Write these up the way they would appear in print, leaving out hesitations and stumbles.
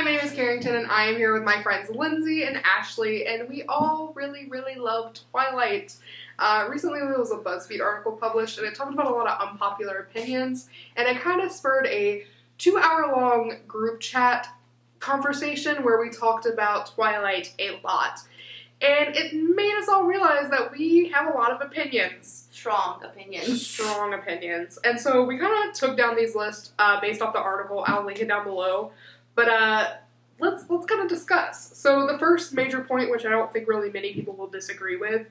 Hi, my name is Kerrington, and I am here with my friends Lindsey and Ashley, and we all really, really love Twilight. Recently there was a Buzzfeed article published, and it talked about a lot of unpopular opinions, and it kind of spurred a 2-hour-long group chat conversation where we talked about Twilight a lot. And it made us all realize that we have a lot of opinions. Strong opinions. Strong opinions. And so we kind of took down these lists based off the article. I'll link it down below. But let's kind of discuss. So the first major point, which I don't think really many people will disagree with,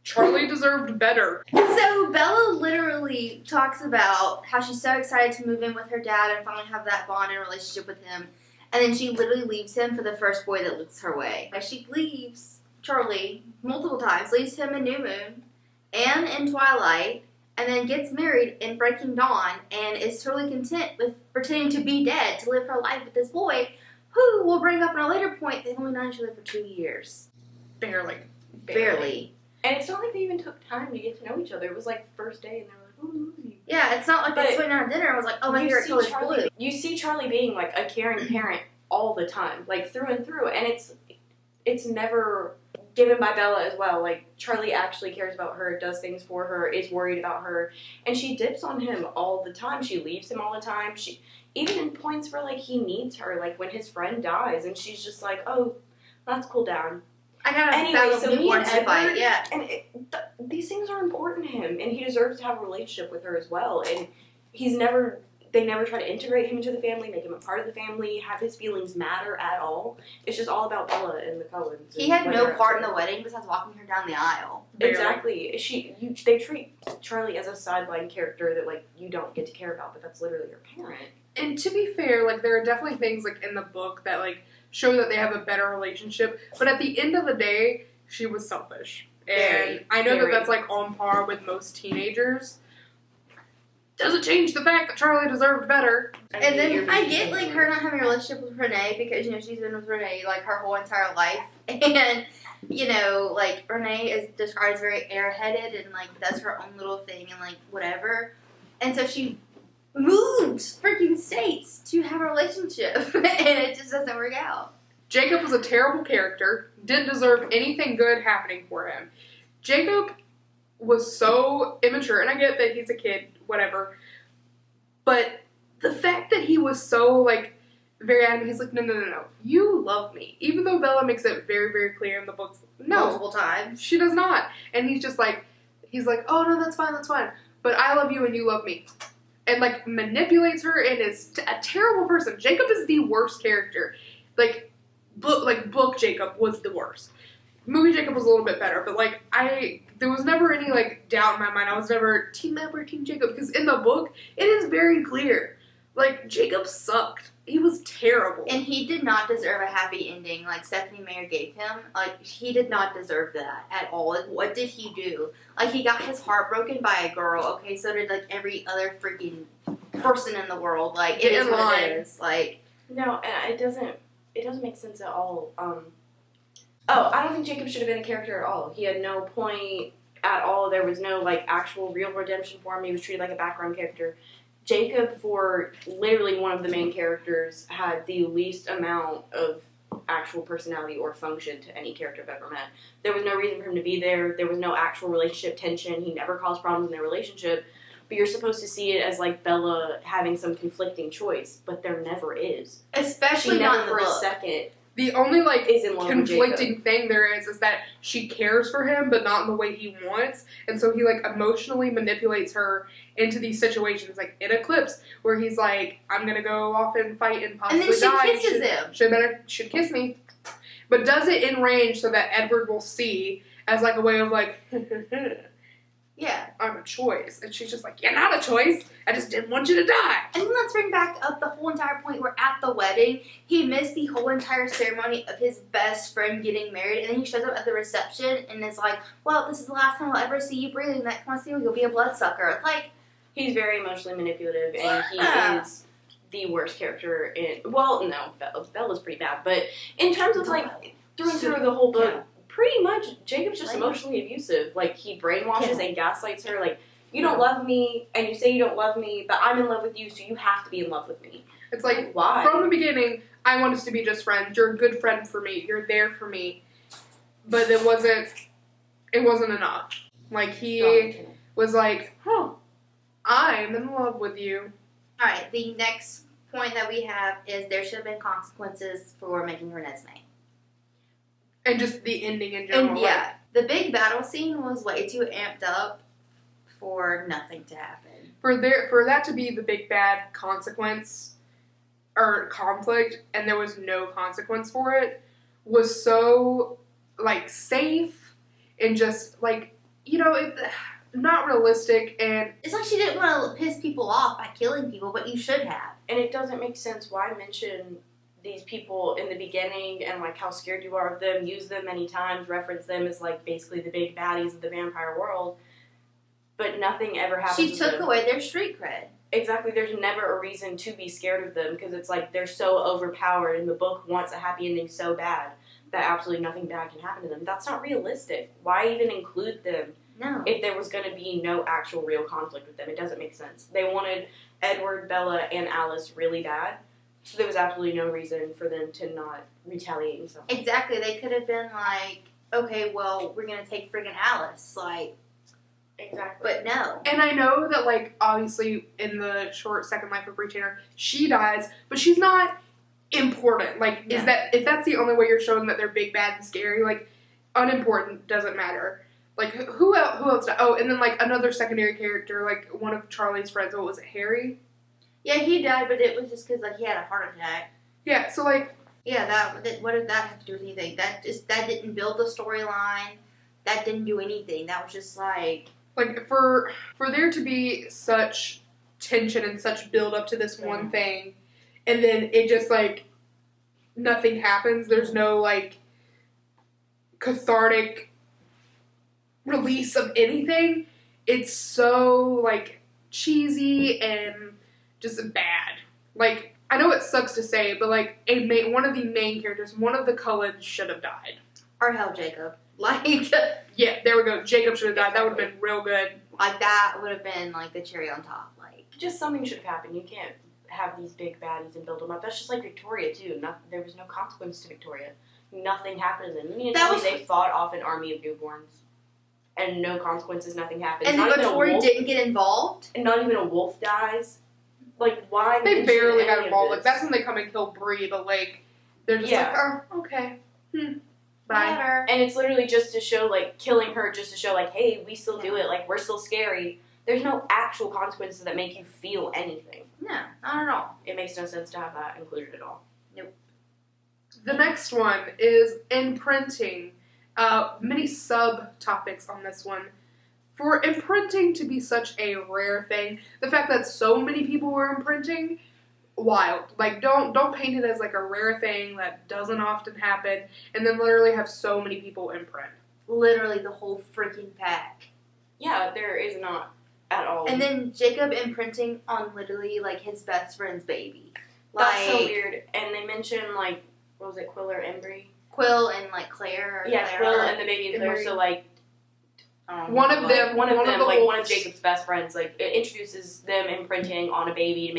Charlie deserved better. So Bella literally talks about how she's so excited to move in with her dad and finally have that bond and relationship with him. And then she literally leaves him for the first boy that looks her way. Like, she leaves Charlie multiple times, leaves him in New Moon and in Twilight, and then gets married in Breaking Dawn and is totally content with pretending to be dead to live her life with this boy, who we'll bring up in a later point. They've only known each other for 2 years. Barely. And it's not like they even took time to get to know each other. It was like first day, and they were like, "Oh, who are you?" Yeah, it's not like they went out to dinner and was like, "Oh, my favorite color is blue." You see Charlie being like a caring parent all the time, like through and through, and it's never given by Bella as well. Like, Charlie actually cares about her, does things for her, is worried about her, and she dips on him all the time. She leaves him all the time. She even in points where like he needs her, like when his friend dies, and she's just like, "Oh, let's cool down." I got Anyway, so me and Edward, fight, yeah. And these things are important to him, and he deserves to have a relationship with her as well. And they never try to integrate him into the family, make him a part of the family, have his feelings matter at all. It's just all about Bella and the Cullens. He had no part in the wedding besides walking her down the aisle. Exactly. They treat Charlie as a sideline character that like you don't get to care about, but that's literally your parent. And to be fair, like, there are definitely things like in the book that like show that they have a better relationship, but at the end of the day, she was selfish. And I know that that's like on par with most teenagers. Doesn't change the fact that Charlie deserved better. And then I get like her not having a relationship with Renee because, you know, she's been with Renee like her whole entire life. And, you know, like, Renee is described as very airheaded and like does her own little thing and like whatever. And so she moves freaking states to have a relationship, and it just doesn't work out. Jacob was a terrible character, didn't deserve anything good happening for him. Jacob was so immature, and I get that he's a kid, whatever, but the fact that he was so, like, very adamant, he's like, no, you love me. Even though Bella makes it very, very clear in the books, no. Multiple times. She does not. And he's just like, oh, no, that's fine, but I love you and you love me. And, like, manipulates her and is a terrible person. Jacob is the worst character. Like, book Jacob was the worst. Movie Jacob was a little bit better, but, like, there was never any, like, doubt in my mind. I was never Team Edward, Team Jacob, because in the book, it is very clear. Like, Jacob sucked. He was terrible. And he did not deserve a happy ending like Stephanie Meyer gave him. Like, he did not deserve that at all. Like, what did he do? Like, he got his heart broken by a girl. Okay, so did, like, every other freaking person in the world. Like, it is what it is. Like, no, and it doesn't make sense at all. I don't think Jacob should have been a character at all. He had no point at all. There was no, like, actual real redemption for him. He was treated like a background character. Jacob, for literally one of the main characters, had the least amount of actual personality or function to any character I've ever met. There was no reason for him to be there. There was no actual relationship tension. He never caused problems in their relationship. But you're supposed to see it as, like, Bella having some conflicting choice. But there never is. Especially she not never in the for book. a second. The only, like, conflicting Jacob. thing there is that she cares for him, but not in the way he wants. And so he, like, emotionally manipulates her into these situations, like in Eclipse, where he's like, I'm gonna go off and fight and possibly die. And then she kisses him. Should kiss me. But does it in range so that Edward will see as, like, a way of, like, yeah, I'm a choice. And she's just like, you're not a choice. I just didn't want you to die. And then let's bring back up the whole entire point where at the wedding, he missed the whole entire ceremony of his best friend getting married, and then he shows up at the reception and is like, well, this is the last time I'll ever see you breathing. Next time I see you, you'll be a bloodsucker. Like, he's very emotionally manipulative, and he is the worst character in... Well, no, Bella's pretty bad, but in terms of, like, through and through the whole book, pretty much Jacob's just emotionally abusive. Like, he brainwashes and gaslights her. Like, You don't love me, and you say you don't love me, but I'm in love with you, so you have to be in love with me. It's like, why? From the beginning, I want us to be just friends. You're a good friend for me. You're there for me. But it wasn't enough. Like, he was like, I'm in love with you. Alright, the next point that we have is there should have been consequences for making her Nesme. And just the ending in general. And yeah, the big battle scene was way too amped up for nothing to happen. For that to be the big bad consequence or conflict, and there was no consequence for it, was so like safe and just like, you know, not realistic. And it's like she didn't want to piss people off by killing people, but you should have. And it doesn't make sense. Why mention these people in the beginning and like how scared you are of them, use them many times, reference them as like basically the big baddies of the vampire world, but nothing ever happens. She took away their street cred. Exactly. There's never a reason to be scared of them because it's like they're so overpowered and the book wants a happy ending so bad that absolutely nothing bad can happen to them. That's not realistic. Why even include them? No. If there was going to be no actual real conflict with them, it doesn't make sense. They wanted Edward, Bella, and Alice really bad, so there was absolutely no reason for them to not retaliate in some way. Exactly. They could have been like, okay, well, we're going to take friggin' Alice. Like, exactly. But no. And I know that, like, obviously in the short Second Life of Retainer, she dies, but she's not important. Like, No. if that's the only way you're showing that they're big, bad, and scary, like, unimportant, doesn't matter. Like, who else died? Oh, and then, like, another secondary character, like, one of Charlie's friends, what was it, Harry? Yeah, he died, but it was just because, like, he had a heart attack. Yeah, so, like... Yeah, what did that have to do with anything? That didn't build the storyline. That didn't do anything. That was just, like... Like, for there to be such tension and such build up to this one thing, and then it just, like, nothing happens, there's no, like, cathartic release of anything, it's so, like, cheesy and just bad. Like, I know it sucks to say, but, like, one of the main characters, one of the Cullens should have died. Or hell, Jacob. Like... Yeah, there we go. Jacob should have died. That would have been real good. Like, that would have been, like, the cherry on top. Like, just something should have happened. You can't have these big baddies and build them up. That's just like Victoria, too. There was no consequence to Victoria. Nothing happened to them. You mean to tell me they fought off an army of newborns? And no consequences, nothing happened. And then Victoria didn't get involved? And not even a wolf dies? Like, why? They barely got involved. Like, that's when they come and kill Bree, but, like, they're just like, oh, okay. Bye. Whatever. And it's literally just to show, like, killing her just to show, like, hey, we still do it. Like, we're still scary. There's no actual consequences that make you feel anything. No, not at all. It makes no sense to have that included at all. Nope. The next one is imprinting. Many subtopics on this one. For imprinting to be such a rare thing, the fact that so many people were imprinting, wild. Like, don't paint it as like a rare thing that doesn't often happen, and then literally have so many people imprint. Literally the whole freaking pack. Yeah, there is not at all. And then Jacob imprinting on literally, like, his best friend's baby. Like, that's so weird. And they mentioned, like, what was it, Quill or Embry? Quill and, like, Claire. Yeah, Quill and the baby and Claire. So, like, one of them, like, one of Jacob's best friends, like, it introduces them imprinting on a baby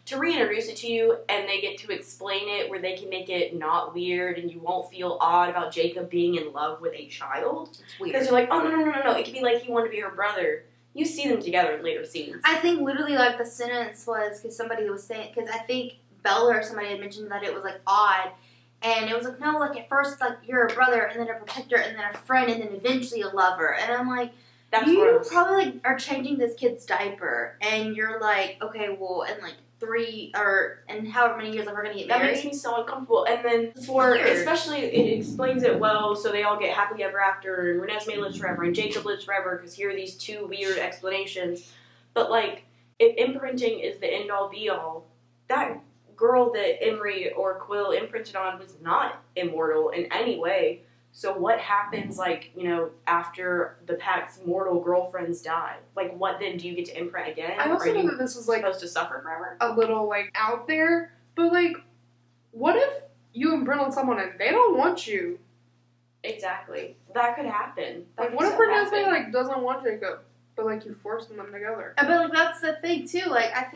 to reintroduce it to you, and they get to explain it where they can make it not weird, and you won't feel odd about Jacob being in love with a child. It's weird. Because you're like, oh, no, it could be like he wanted to be her brother. You see them together in later scenes. I think literally, like, the sentence was, because somebody was saying, because I think Bella or somebody had mentioned that it was, like, odd, and it was like, no, like, at first, like, you're a brother, and then a protector, and then a friend, and then eventually a lover, and I'm like, that's you gross. Probably, like, are changing this kid's diaper, and you're like, okay, well, and, like, 3 or and however many years, like, we're gonna get married. That makes me so uncomfortable. And then especially it explains it well, so they all get happily ever after, and Renesmee lives forever, and Jacob lives forever, because here are these two weird explanations. But, like, if imprinting is the end all be all, that girl that Emery or Quill imprinted on was not immortal in any way. So what happens, like, you know, after the pack's mortal girlfriends die? Like, what then? Do you get to imprint again? I also know that this is, like, supposed to suffer forever? A little, like, out there, but, like, what if you imprint on someone and they don't want you? Exactly. That could happen. Like, what if Renesmee, like, doesn't want Jacob? But, like, you forcing them together. But, like, that's the thing, too. Like, I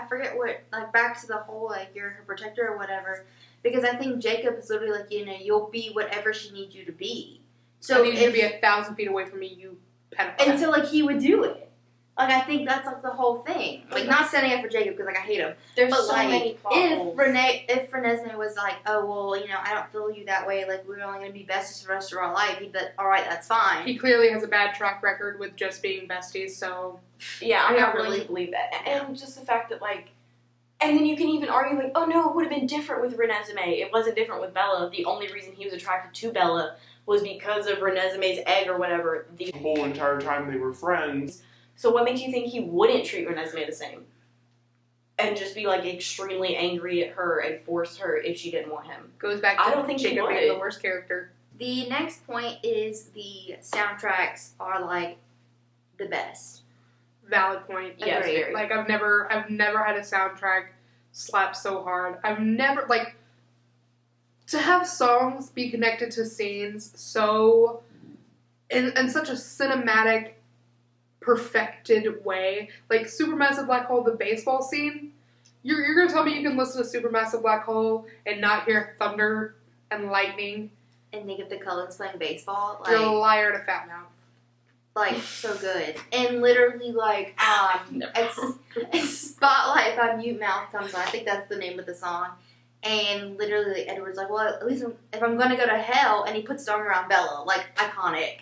forget what, like, back to the whole, like, you're her protector or whatever. Because I think Jacob is literally like, you'll be whatever she needs you to be. So I need you to be 1,000 feet away from me, you pedophile. And so, like, he would do it. Like, I think that's, like, the whole thing. Like, not standing up for Jacob because, like, I hate him. There's but, so like, many plot holes. if Renesmee was like, oh, well, I don't feel you that way. Like, we're only going to be besties for the rest of our life. He'd be like, all right, that's fine. He clearly has a bad track record with just being besties, so... Yeah, I'm not really willing to believe that. And just the fact that, like... And then you can even argue, like, oh, no, it would have been different with Renesmee. It wasn't different with Bella. The only reason he was attracted to Bella was because of Renesmee's egg or whatever. The whole entire time they were friends. So what makes you think he wouldn't treat Renesmee the same? And just be, like, extremely angry at her and force her if she didn't want him? Goes back to I don't think he Jacob would. being the worst character. The next point is the soundtracks are, like, the best. Valid point. Yes, Agreed. very. Like, I've never had a soundtrack slap so hard. I've never, like... To have songs be connected to scenes so... In such a cinematic... perfected way. Like, Supermassive Black Hole, the baseball scene. You're gonna tell me you can listen to Supermassive Black Hole and not hear thunder and lightning? And think of the Cullens playing baseball. Like, You're a liar and a fat mouth. like, so good. And literally, like, it's Spotlight by Mute Mouth comes on. I think that's the name of the song. And literally, like, Edward's like, well, at least if I'm gonna go to hell, and he puts his arm around Bella. Like, iconic.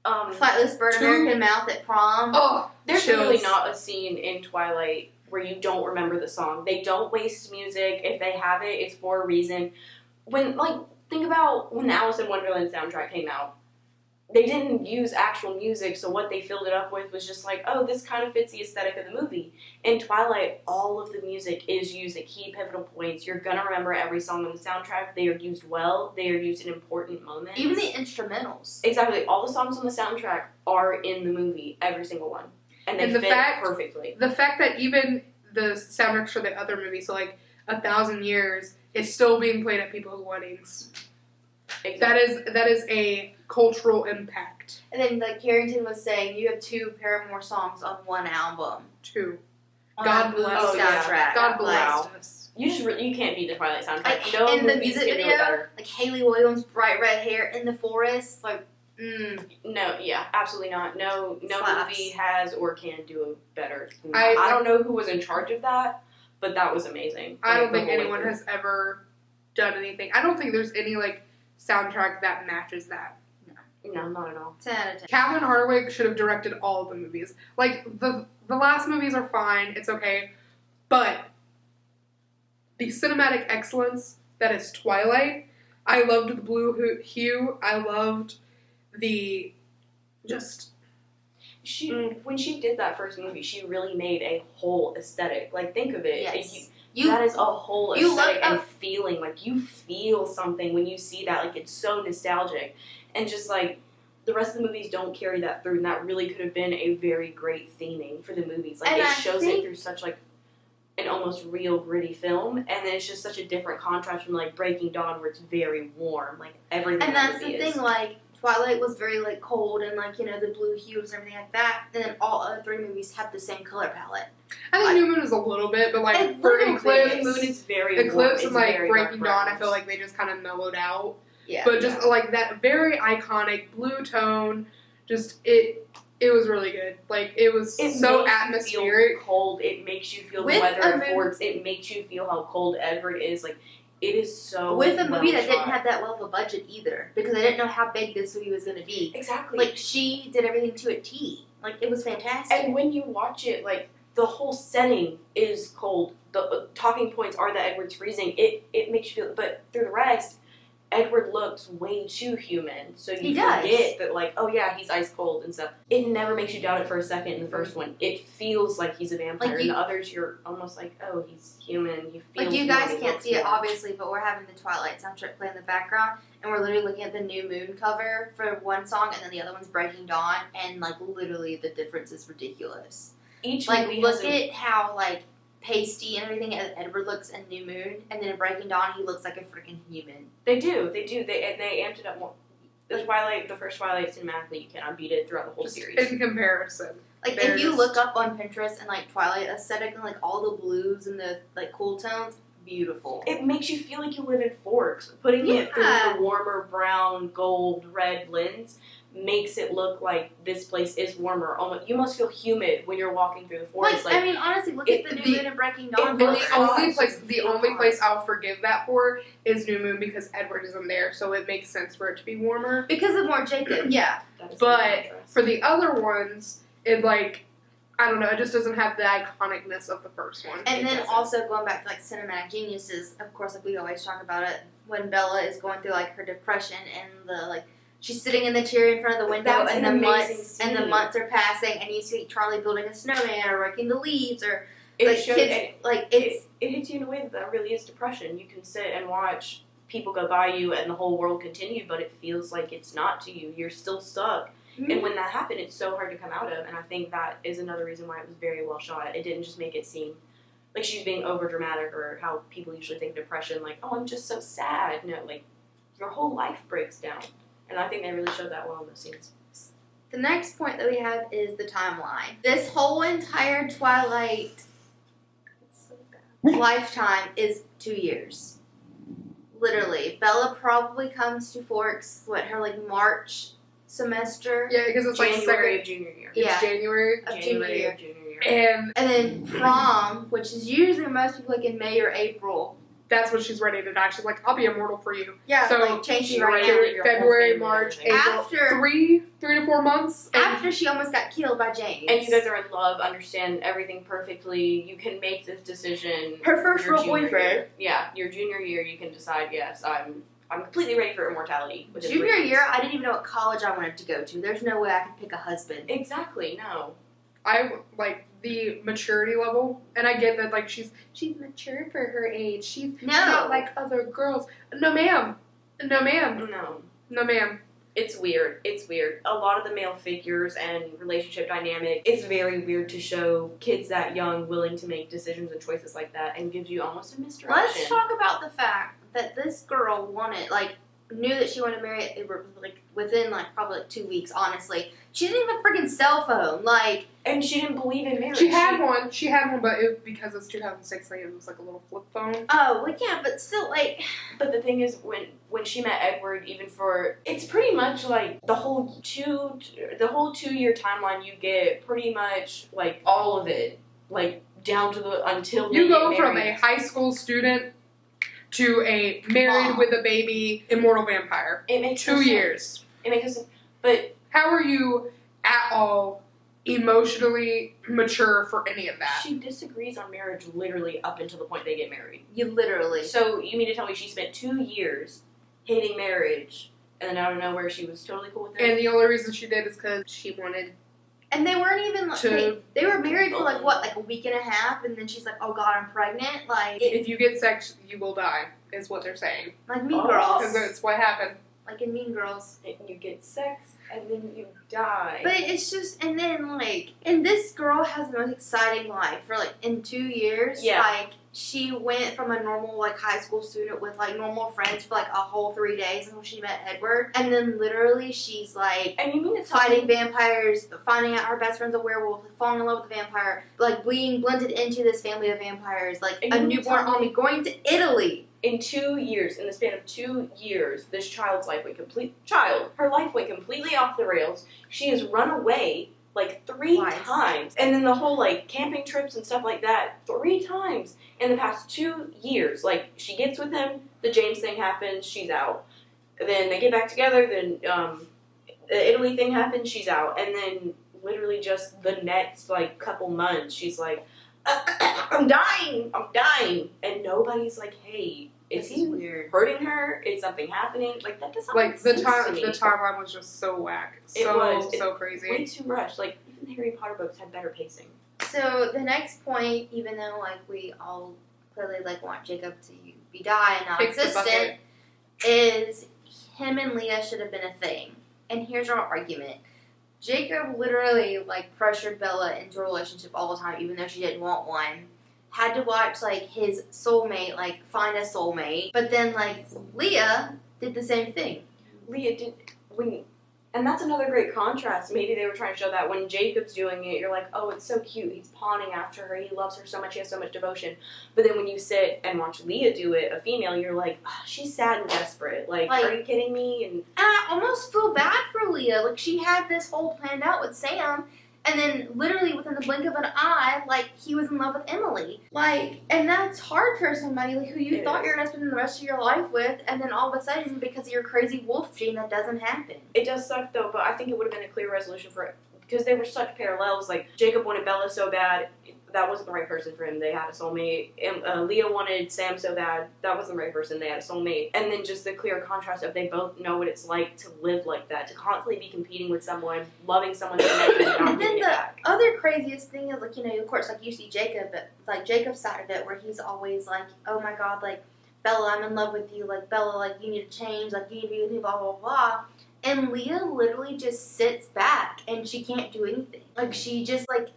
Flightless Bird, American Mouth at prom. Oh, There's chills. really not a scene in Twilight where you don't remember the song. They don't waste music. If they have it, it's for a reason. Think about when the Alice in Wonderland soundtrack came out. They didn't use actual music, so what they filled it up with was just like, oh, this kind of fits the aesthetic of the movie. In Twilight, all of the music is used at key pivotal points. You're gonna remember every song on the soundtrack. They are used well. They are used in important moments. Even the instrumentals. Exactly. All the songs on the soundtrack are in the movie, every single one. And they fit perfectly. The fact that even the soundtracks for the other movies, so like 1,000 Years, is still being played at people's weddings. Exactly. That is a cultural impact. And then, like, Kerrington was saying, you have 2 Paramore songs on one album. 2. On God that Blues bless. Oh, yeah. soundtrack. God bless us. You can't beat the Twilight soundtrack. Like, No in the movies music can do it video, better. like, Hayley Williams' bright red hair in the forest, like, No, yeah, absolutely not. No Slaps. movie has or can do it better. I don't know who was in charge of that, but that was amazing. I don't the think whole way anyone through. has ever done anything. I don't think there's any, like, soundtrack that matches that. No, not at all. 10 out of 10. Calvin Hardwick should have directed all of the movies. Like, the last movies are fine, it's okay, but the cinematic excellence that is Twilight, I loved the blue hue, I loved the just... When she did that first movie, she really made a whole aesthetic. Like, think of it. Yes. That is a whole you aesthetic look and up- feeling. Like, you feel something when you see that. Like, it's so nostalgic. And just, like, the rest of the movies don't carry that through. And that really could have been a very great theming for the movies. Like, And it I shows think- it through such, like, an almost real, gritty film. And then it's just such a different contrast from, like, Breaking Dawn, where it's very warm. Like, everything And in that that's movie the is. thing, like, Twilight was very, like, cold and, like, the blue hues and everything like that. And then all other 3 movies have the same color palette. I think New Moon is a little bit, but, A like, for little bit. Eclipse... Moon is very warm. Eclipse It's and, like, very Breaking dark Dawn, I feel browns. like they just kind of mellowed out. Yeah. But just, like, that very iconic blue tone, just, it was really good. Like, it was It so makes atmospheric. You feel cold. It makes you feel With the weather a of movie- Forks. It makes you feel how cold Edward is. Like, it is so With a movie well that didn't shot. have that well of a budget either. Because they didn't know how big this movie was going to be. Exactly. Like, she did everything to a T. Like, it was fantastic. and when you watch it, like, the whole setting is cold. The talking points are that Edward's freezing. It makes you feel, but through the rest, Edward looks way too human. So He you does. forget that, like, oh yeah, he's ice cold and stuff. It never makes you doubt it for a second in the first one. It feels like he's a vampire. Like, in you- the others, you're almost like, oh, he's human. You feel Like, you more guys and he can't looks see it, more. obviously, but we're having the Twilight soundtrack play in the background, and we're literally looking at the New Moon cover for one song, and then the other one's Breaking Dawn, and, like, literally the difference is ridiculous. Each Like, movie look has a- at how, like, pasty and everything Edward looks in New Moon, and then in Breaking Dawn, he looks like a freaking human. They do. They amped it up more. The first Twilight cinematically, you cannot beat it throughout the whole Just series. in comparison. Like, They're if you just- look up on Pinterest and, like, Twilight aesthetic and, like, all the blues and the, like, cool tones, beautiful. It makes you feel like you live in Forks. Putting it through the warmer brown, gold, red lens makes it look like this place is warmer. You almost feel humid when you're walking through the forest. Like, I mean, honestly, look at the New Moon and Breaking Dawn. And the photos. only place I'll forgive that for is New Moon because Edward isn't there, so it makes sense for it to be warmer. Because of more Jacob, yeah. But for the other ones, it like, I don't know, it just doesn't have the iconicness of the first one. And then also going back to like cinematic geniuses, of course, like we always talk about it when Bella is going through like her depression and the like she's sitting in the chair in front of the window That's and an the amazing months scene. and the months are passing and you see Charlie building a snowman or raking the leaves or it like shows, kids like it's it hits you in a way that really is depression. You can sit and watch people go by you and the whole world continue, but it feels like it's not to you. You're still stuck. And when that happened, it's so hard to come out of. And I think that is another reason why it was very well shot. It didn't just make it seem like she's being over dramatic or how people usually think depression, like, oh, I'm just so sad. No, like, your whole life breaks down. And I think they really showed that well in those scenes. The next point that we have is the timeline. This whole entire Twilight lifetime is 2 years. Literally. Bella probably comes to Forks, her like March semester. Yeah, because it's like January second, of junior year. Yeah. it's January. Of junior year. Of junior year. And And then prom, which is usually most people like in May or April. that's when she's ready to die. She's like, I'll be immortal for you. Yeah, So, like changing you're right right. now. Your whole February, family March, and everything. April. After- 3 to 4 months. And After she almost got killed by James. And you guys are in love, understand everything perfectly. You can make this decision. Her first your real junior boyfriend. year. Yeah, your junior year, you can decide, yes, I'm completely ready for immortality. within Junior 3 months. year, I didn't even know what college I wanted to go to. There's no way I could pick a husband. Exactly, no. I like the maturity level, and I get that like she's mature for her age. She's not like other girls. No, ma'am. No, ma'am. No. No, ma'am. It's weird. It's weird. A lot of the male figures and relationship dynamic, it's very weird to show kids that young willing to make decisions and choices like that and gives you almost a misdirection. Let's talk about the fact that this girl knew that she wanted to marry it within probably 2 weeks, honestly. She didn't have a freaking cell phone. And she didn't believe in marriage. She had one, but because it's 2006, it was like a little flip phone. Oh, well, yeah, but still, But the thing is, when she met Edward, it's pretty much like the whole 2 year timeline. You get pretty much like all of it, like down to until You they go get from married. a high school student to a married Mom. with a baby immortal vampire. It makes 2 no sense. years. It makes no sense. But How are you at all emotionally mature for any of that? she disagrees on marriage literally up until the point they get married. you literally. So you mean to tell me she spent 2 years hating marriage, and then out of nowhere she was totally cool with it? And the only reason she did is because she wanted And they weren't even, to. they were married for, a week and a half, and then she's like, oh, God, I'm pregnant. If you get sex, you will die, is what they're saying. Like Mean Oh. Girls. Because that's what happened. Like in Mean Girls. And you get sex, and then you die. But it's just, and then, and this girl has the most exciting life for, in 2 years. Yeah. She went from a normal, high school student with, normal friends for, a whole 3 days until she met Edward. And then, literally, she's, and you mean to tell fighting me vampires, finding out her best friend's a werewolf, falling in love with a vampire, being blended into this family of vampires, And a you mean to newborn tell me- army, going to Italy. in 2 years, in the span of 2 years, this child's life went her life went completely off the rails. She has run away 3 Twice. times. And then the whole camping trips and stuff like that, 3 times in the past 2 years. She gets with him, the James thing happens, she's out. Then they get back together, then the Italy thing happens, she's out. And then literally just the next couple months, she's like, I'm dying. And nobody's like, hey, is he weird. hurting her? Is something happening? That doesn't make The sense to me. timeline was just so whack. It was. So crazy. Way too rushed. Even the Harry Potter books had better pacing. So the next point, even though we all clearly want Jacob to be die and Kick the non-existent, bucket. is him and Leah should have been a thing. And here's our argument. Jacob literally pressured Bella into a relationship all the time, even though she didn't want one. Had to watch his soulmate find a soulmate, but then Leah did the same thing. Leah and that's another great contrast. Maybe they were trying to show that when Jacob's doing it, you're like, oh, it's so cute. He's pawning after her. He loves her so much. He has so much devotion. But then when you sit and watch Leah do it, a female, you're like, oh, she's sad and desperate. Like, are you kidding me? And I almost feel bad for Leah. Like, she had this whole planned out with Sam, and then literally within the blink of an eye, like, he was in love with Emily. Like, and that's hard for somebody like, who you thought you were going to spend the rest of your life with, and then all of a sudden, because of your crazy wolf gene, that doesn't happen. It does suck, though, but I think it would have been a clear resolution for it. Because they were such parallels. Like, Jacob wanted Bella so bad, that wasn't the right person for him. They had a soulmate. And Leah wanted Sam so bad, that wasn't the right person. They had a soulmate. And then just the clear contrast of they both know what it's like to live like that, to constantly be competing with someone, loving someone, and And then the other craziest thing is, like, you know, of course, like, you see Jacob, but, like, Jacob's side of it, where he's always like, oh my God, like, Bella, I'm in love with you. Like, Bella, like, you need to change. Like, you need to be with me, blah, blah, blah. And Leah literally just sits back and she can't do anything. Like, she just, like,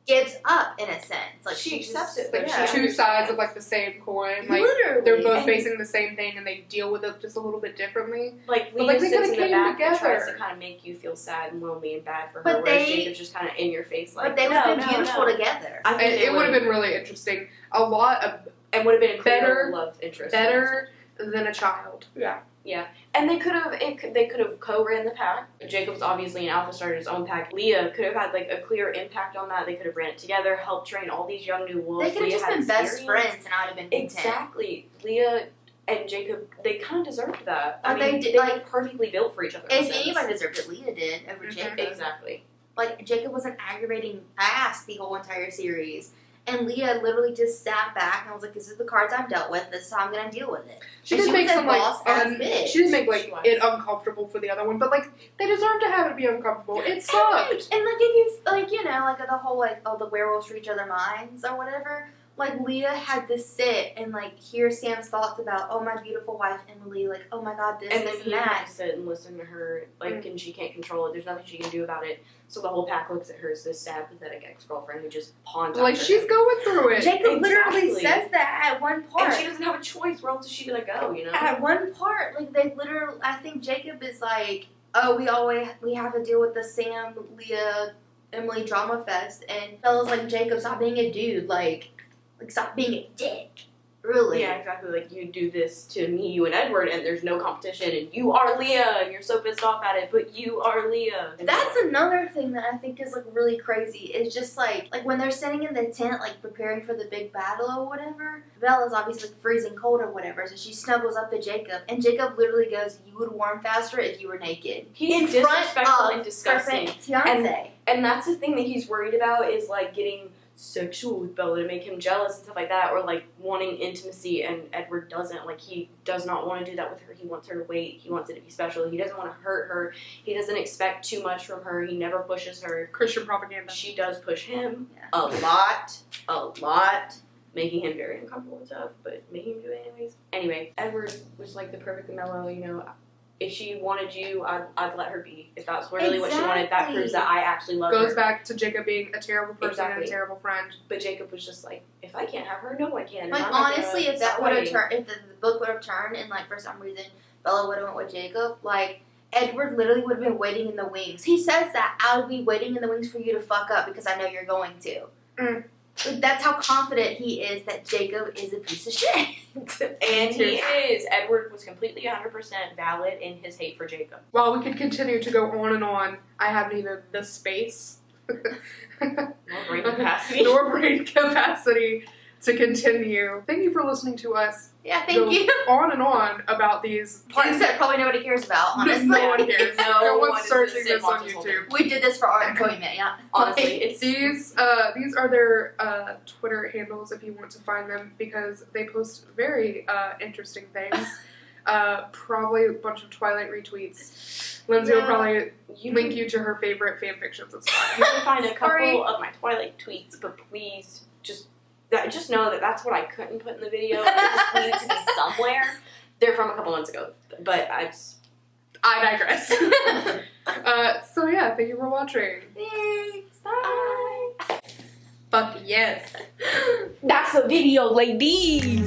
gives up in a sense. Like, she accepts it. Like, Yeah. two sides of, like, the same coin. Like, literally. they're both facing the same thing and they deal with it just a little bit differently. Like, But, like, Leah they sits kinda in the came back and tries to together. kind of make you feel sad and lonely and bad for her, But whereas they- Jacob's just kind of in your face, like, But they would have been beautiful together. I think It would have been really interesting. A lot of and would have been a clear better- love interest. better than a child. Yeah, and they could have co-ran the pack. Jacob's obviously an alpha, started his own pack. Leah could have had like a clear impact on that. They could have ran it together, helped train all these young new wolves. They could have Leah just had been best experience. friends, and I would have been content. Exactly, Leah and Jacob, they kind of deserved that. I Like, mean, they did- they like, were perfectly built for each other. in a If sense. anybody deserved it, Leah did over Mhm. Jacob. Exactly. Like, Jacob was an aggravating ass the whole entire series. And Leah literally just sat back and was like, this is the cards I'm dealt with. This is how I'm going to deal with it. She And did she make was a some like boss-ass bitch. she did make like She was. it uncomfortable for the other one, but like they deserve to have it be uncomfortable. It sucked. And like, if you, like, you know, like the whole, like, oh, the werewolves read each other minds or whatever. Like, Leah had to sit and, like, hear Sam's thoughts about, oh, my beautiful wife, Emily. Like, oh, my God, this, And then this, he and had that. to sit and listen to her, like, and she can't control it. There's nothing she can do about it. So the whole pack looks at her as this sad, pathetic ex-girlfriend who just pawns Like after she's him. going through it. Jacob literally Exactly. says that at one part. And she doesn't have a choice. Where else is she gonna go? You know. At one part, like, they literally, I think Jacob is like, oh, we have to deal with the Sam, Leah, Emily drama fest, and Bella's like, Jacob, stop being a dude, like stop being a dick, really. Yeah, exactly. Like, you do this to me, you and Edward, and there's no competition, and you are Leah, and you're so pissed off at it, but you are Leah. And That's another thing that I think is, like, really crazy. It's just, like when they're sitting in the tent, like, preparing for the big battle or whatever, Bella's obviously like, freezing cold or whatever, so she snuggles up to Jacob, and Jacob literally goes, you would warm faster if you were naked. He's in front disrespectful of and disgusting. her fiance. And that's the thing that he's worried about is, like, getting sexual with Bella to make him jealous and stuff like that, or, like, wanting intimacy, and Edward doesn't. Like, he does not want to do that with her. He wants her to wait. He wants it to be special. He doesn't want to hurt her. He doesn't expect too much from her. He never pushes her. Christian propaganda. She does push him Yeah. a lot, making him very uncomfortable and stuff, but making him do it anyways. Anyway, Edward was, like, the perfect mellow, you know. If she wanted you, I'd let her be. If that's really what she wanted, that proves that I actually love her. Goes back to Jacob being a terrible person and Exactly. a terrible friend. But Jacob was just like, if I can't have her, no one can. and Like, I'm not honestly, gonna if that stop would have fighting. turned, if the book would have turned, and, like, for some reason Bella would have went with Jacob, like, Edward literally would have been waiting in the wings. He says that, I'll be waiting in the wings for you to fuck up because I know you're going to. Mm. Like, that's how confident he is that Jacob is a piece of shit. And he is. Edward was completely 100% valid in his hate for Jacob. While we could continue to go on, I haven't even the space Nor brain capacity. nor brain capacity to continue. Thank you for listening to us Yeah, go thank you. on and on about these Parts that probably nobody cares about, honestly. No one cares. No No one one's is searching gonna this on sit YouTube. We did this for our enjoyment, yeah. Honestly, it's These are their Twitter handles if you want to find them, because they post very interesting things. Probably a bunch of Twilight retweets. Lindsay will Yeah. probably you link you to her favorite fan fictions. It's fine. You can find a Sorry. couple of my Twilight tweets, but please just know that that's what I couldn't put in the video. It just needed to be somewhere. They're from a couple months ago, but I digress. So yeah, thank you for watching. Thanks. Bye. Fuck yes. That's a video, ladies.